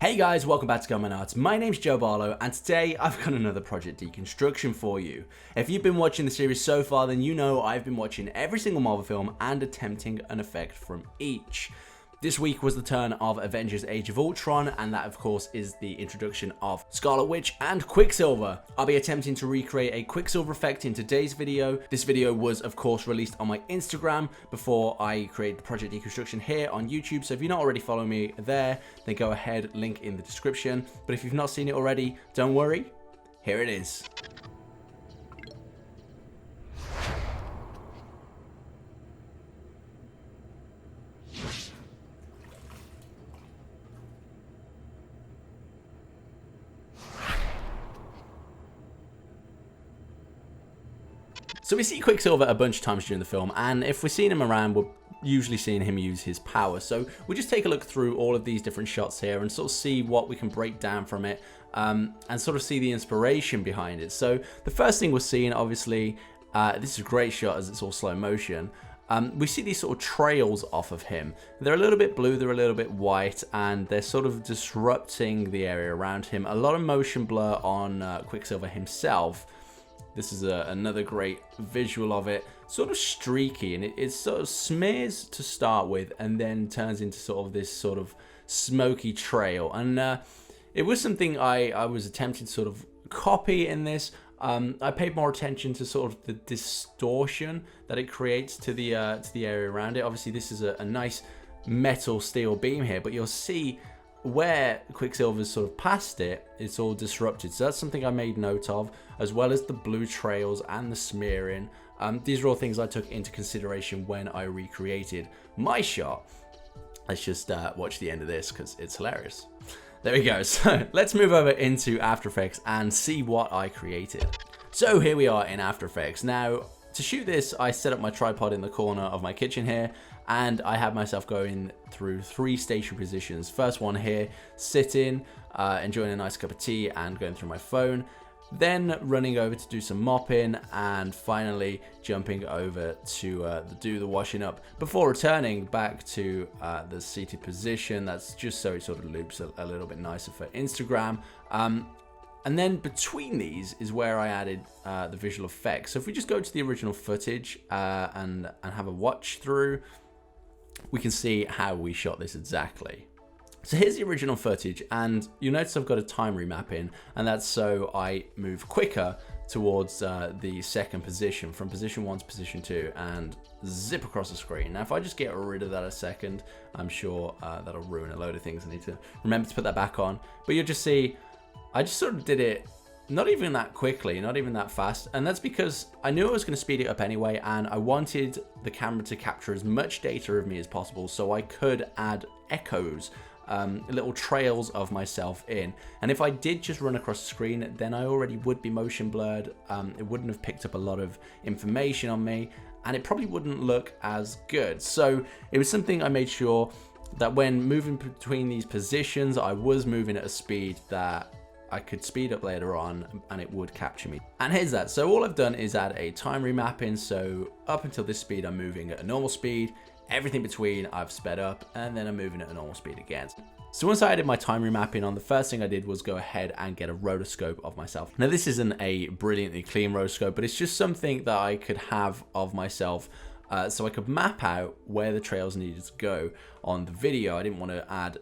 Hey guys, welcome back to Goatman. My name's Joe Barlow, and today I've got another Project Deconstruction for you. If you've been watching the series so far, then you know I've been watching every single Marvel film and attempting an effect from each. This week was the turn of Avengers Age of Ultron, and that of course is the introduction of Scarlet Witch and Quicksilver. I'll be attempting to recreate a Quicksilver effect in today's video. This video was of course released on my Instagram before I created the Project Deconstruction here on YouTube, so if you're not already following me there, then go ahead, link in the description. But if you've not seen it already, don't worry, here it is. So we see Quicksilver a bunch of times during the film, and if we're seeing him around, we're usually seeing him use his power. So we'll just take a look through all of these different shots here and sort of see what we can break down from it, and sort of see the inspiration behind it. So the first thing we're seeing, obviously, this is a great shot as it's all slow motion. We see these sort of trails off of him. They're a little bit blue, they're a little bit white, and they're sort of disrupting the area around him. A lot of motion blur on Quicksilver himself. This is another great visual of it, sort of streaky, and it sort of smears to start with and then turns into sort of this sort of smoky trail. And it was something I was attempting to sort of copy in this. I paid more attention to sort of the distortion that it creates to the area around it. Obviously this is a nice metal steel beam here, but you'll see where Quicksilver's sort of past it, it's all disrupted. So that's something I made note of, as well as the blue trails and the smearing. These are all things I took into consideration when I recreated my shot. Let's just watch the end of this because it's hilarious. There we go. So let's move over into After Effects and see what I created. So here we are in After Effects. Now, to shoot this, I set up my tripod in the corner of my kitchen here, and I have myself going through 3 station positions. First one here, sitting, enjoying a nice cup of tea and going through my phone. Then running over to do some mopping, and finally jumping over to do the washing up before returning back to the seated position. That's just so it sort of loops a little bit nicer for Instagram. And then between these is where I added the visual effects. So if we just go to the original footage and have a watch through, we can see how we shot this exactly. So here's the original footage, and you'll notice I've got a time remap in, and that's so I move quicker towards the second position, from position 1 to position 2, and zip across the screen. Now if I just get rid of that a second, I'm sure that'll ruin a load of things. I need to remember to put that back on, but you'll just see I just sort of did it not even that quickly, not even that fast, and that's because I knew I was going to speed it up anyway, and I wanted the camera to capture as much data of me as possible so I could add echoes, little trails of myself in. And if I did just run across the screen, then I already would be motion blurred. It wouldn't have picked up a lot of information on me, and it probably wouldn't look as good. So it was something I made sure that when moving between these positions, I was moving at a speed that I could speed up later on and it would capture me. And here's that. So all I've done is add a time remapping. So up until this speed, I'm moving at a normal speed. Everything between I've sped up, and then I'm moving at a normal speed again. So once I added my time remapping on, the first thing I did was go ahead and get a rotoscope of myself. Now this isn't a brilliantly clean rotoscope, but it's just something that I could have of myself, so I could map out where the trails needed to go on the video. I didn't want to add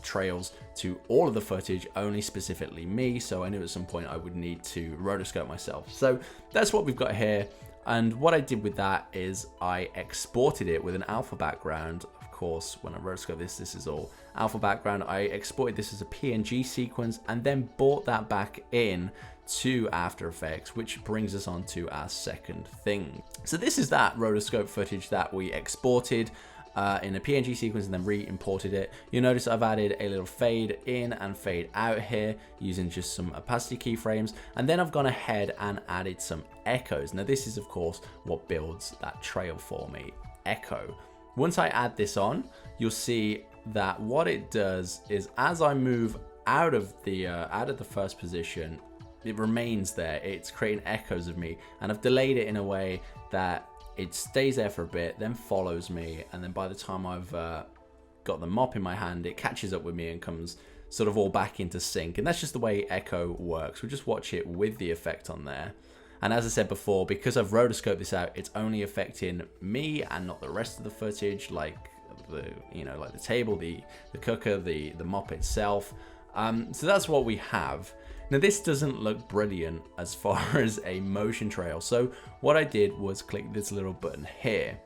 trails to all of the footage, only specifically me, so I knew at some point I would need to rotoscope myself. So that's what we've got here, and what I did with that is I exported it with an alpha background. Of course, when I rotoscope this is all alpha background. I exported this as a PNG sequence and then brought that back in to After Effects, which brings us on to our second thing. So this is that rotoscope footage that we exported in a PNG sequence and then re-imported it. You'll notice I've added a little fade in and fade out here using just some opacity keyframes, and then I've gone ahead and added some echoes. Now this is of course what builds that trail for me, echo. Once I add this on, you'll see that what it does is as I move out of the first position, it remains there. It's creating echoes of me, and I've delayed it in a way that it stays there for a bit, then follows me, and then by the time I've got the mop in my hand, it catches up with me and comes sort of all back into sync. And that's just the way Echo works. We'll just watch it with the effect on there. And as I said before, because I've rotoscoped this out, it's only affecting me and not the rest of the footage, like like the table, the cooker, the mop itself. So that's what we have. Now this doesn't look brilliant as far as a motion trail. So what I did was click this little button here,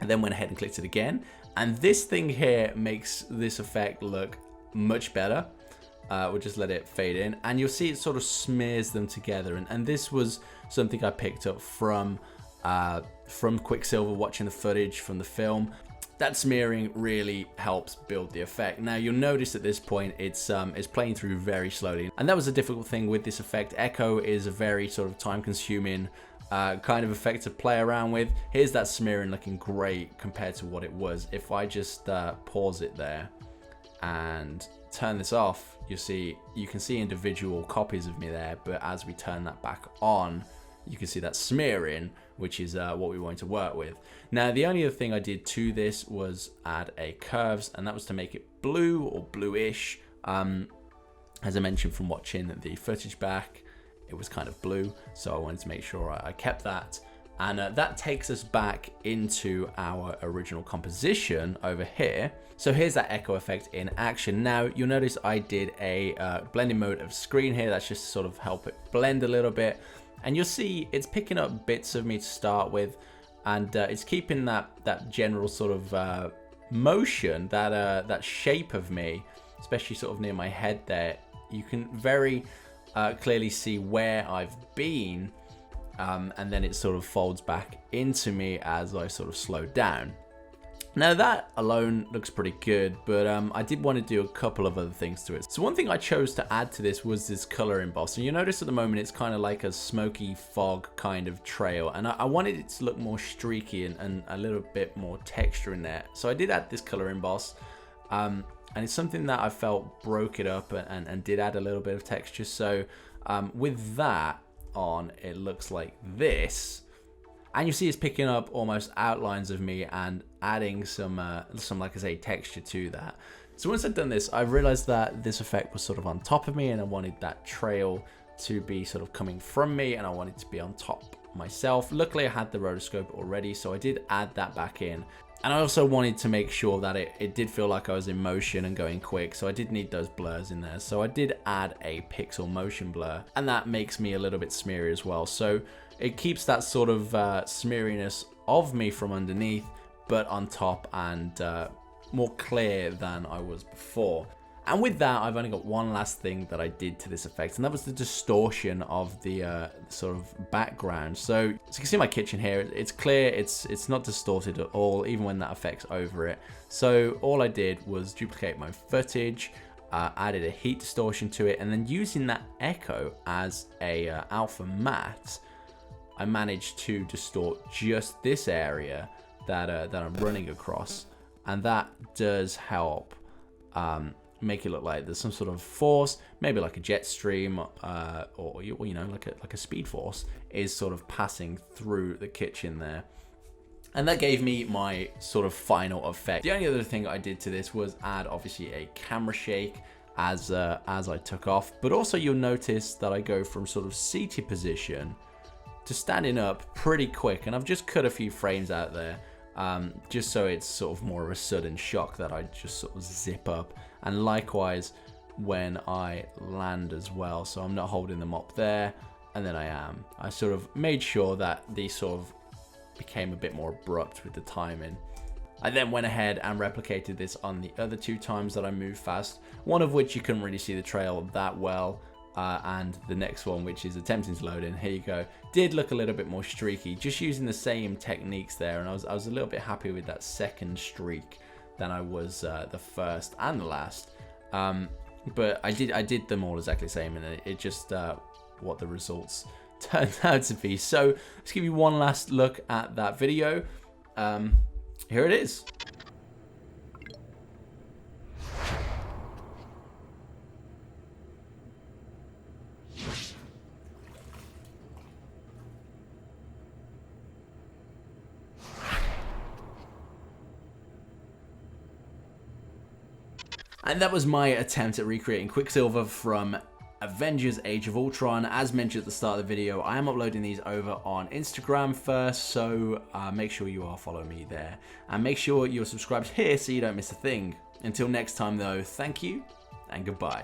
and then went ahead and clicked it again. And this thing here makes this effect look much better. We'll just let it fade in, and you'll see it sort of smears them together. And this was something I picked up from Quicksilver, watching the footage from the film. That smearing really helps build the effect. Now you'll notice at this point it's playing through very slowly, and that was a difficult thing with this effect. Echo is a very sort of time-consuming kind of effect to play around with. Here's that smearing looking great compared to what it was. If I just pause it there and turn this off, you can see individual copies of me there, but as we turn that back on, you can see that smearing, which is what we want to work with. Now, the only other thing I did to this was add a curves, and that was to make it blue or bluish. As I mentioned from watching the footage back, it was kind of blue, so I wanted to make sure I kept that. And that takes us back into our original composition over here. So here's that echo effect in action. Now you'll notice I did a blending mode of screen here. That's just to sort of help it blend a little bit. And you'll see it's picking up bits of me to start with, and it's keeping that general sort of motion, that shape of me, especially sort of near my head there. You can very clearly see where I've been, and then it sort of folds back into me as I sort of slow down. Now that alone looks pretty good, but I did want to do a couple of other things to it. So one thing I chose to add to this was this color emboss. And you notice at the moment it's kind of like a smoky fog kind of trail, and I wanted it to look more streaky and a little bit more texture in there. So I did add this color emboss, and it's something that I felt broke it up and did add a little bit of texture. So with that on, it looks like this. And you see it's picking up almost outlines of me and adding some like I say, texture to that. So once I'd done this, I realized that this effect was sort of on top of me, and I wanted that trail to be sort of coming from me, and I wanted to be on top myself. Luckily I had the rotoscope already, so I did add that back in. And I also wanted to make sure that it did feel like I was in motion and going quick, so I did need those blurs in there. So I did add a pixel motion blur, and that makes me a little bit smeary as well. So it keeps that sort of smeariness of me from underneath, but on top, and more clear than I was before. And with that, I've only got one last thing that I did to this effect, and that was the distortion of the sort of background. So as you can see my kitchen here, it's clear, it's not distorted at all, even when that effect's over it. So all I did was duplicate my footage, added a heat distortion to it, and then using that echo as a alpha matte, I managed to distort just this area that I'm running across, and that does help make it look like there's some sort of force, maybe like a jet stream, or like a speed force is sort of passing through the kitchen there. And that gave me my sort of final effect. The only other thing I did to this was add obviously a camera shake as I took off, but also you'll notice that I go from sort of seated position to standing up pretty quick, and I've just cut a few frames out there, just so it's sort of more of a sudden shock that I just sort of zip up. And likewise when I land as well, so I'm not holding them up there, and then I sort of made sure that these sort of became a bit more abrupt with the timing. I then went ahead and replicated this on the other two times that I moved fast, one of which you couldn't really see the trail that well, and the next one, which is attempting to load in, here you go, did look a little bit more streaky, just using the same techniques there. And I was a little bit happy with that second streak than I was the first and the last. But I did them all exactly the same, and it just what the results turned out to be. So let's give you one last look at that video. Here it is. And that was my attempt at recreating Quicksilver from Avengers Age of Ultron. As mentioned at the start of the video, I am uploading these over on Instagram first, so make sure you are following me there. And make sure you're subscribed here so you don't miss a thing. Until next time though, thank you and goodbye.